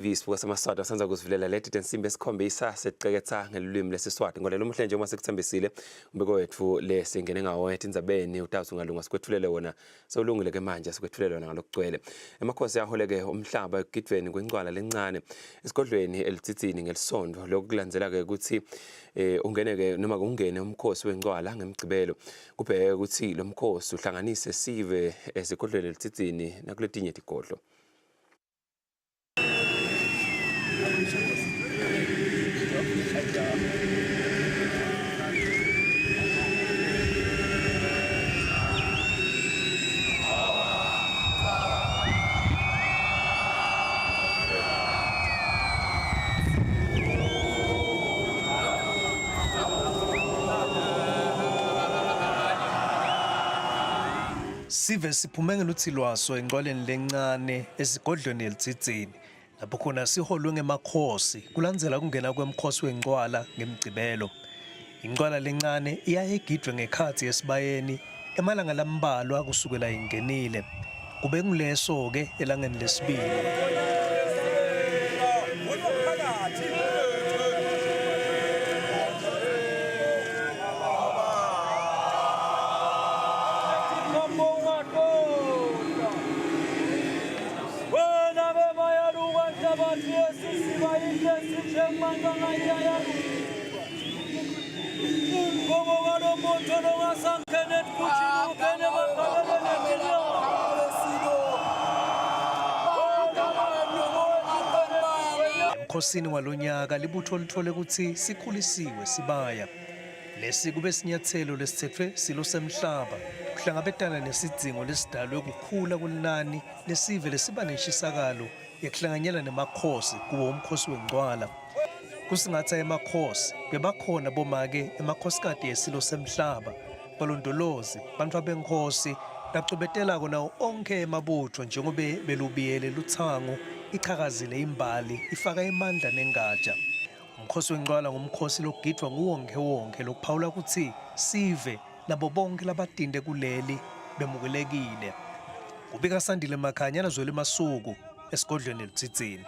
Visipho samaswati asenza kusivulela leti tensimbi esikhombisa sesiqeketha ngelulwimi lesiswati ngolelo umuhle nje uma sekuthembisile umbiko wethu lesingene ngawo etindzabeni utazi ungalunga sikwethulele wona sewulungile ke manje sikwethulele wona ngalokugcwele emakhosi yaholeke umhlaba egidweni kwencwala lencane esigodlweni elitsitsini ngelisondo lokulandzela ke ukuthi ungene ke noma kungene umkhosi wencwala ngemgcibelo kubheke ukuthi lo mkhosi uhlanganise sive esigodlweni elitsitsini nakuletinye tigodlo. Sive siphume ngelutsilwaso encwaleni lencane esigodlweni elitsitsini lapho khona siholwe ngemakhosi kulandzela kungena kwemkhosi wencwala ngemgcibelo. Incwala lencane iyaye igidwe ngekhathi esibayeni emalanga lambalwa kusukela ingenile kube nguleso ke elangeni lesibili. Emkhosini walonyaka libutho lithole ukuthi sikhulisiwe sibaya. Lesi kube sinyathelo lesithethwe silo semhlaba kuhlangabetana nesidzingo lesidalwe kukhula kulinani lesive lesiba neshisakalo yekuhlanganyela nemakhosi kuwo umkhosi wencwala. Kusingatha emakhosi bebakhona bomake emakhosikati yesilo semhlaba balondolozi bantu abenkhosi lacubetela nawo onke emabutho njengobe belubiyele luthango iqhakazile imbali ifaka imandla nengatsha. Umkhosi wencwala ngumkhosi logidwa nguwonke lokuphawula ukuthi sive nabo bonke labadinde kuleli bemukelekile. Kubika Sandile Makhanya nazwele masuku esigodlweni elitsitsini.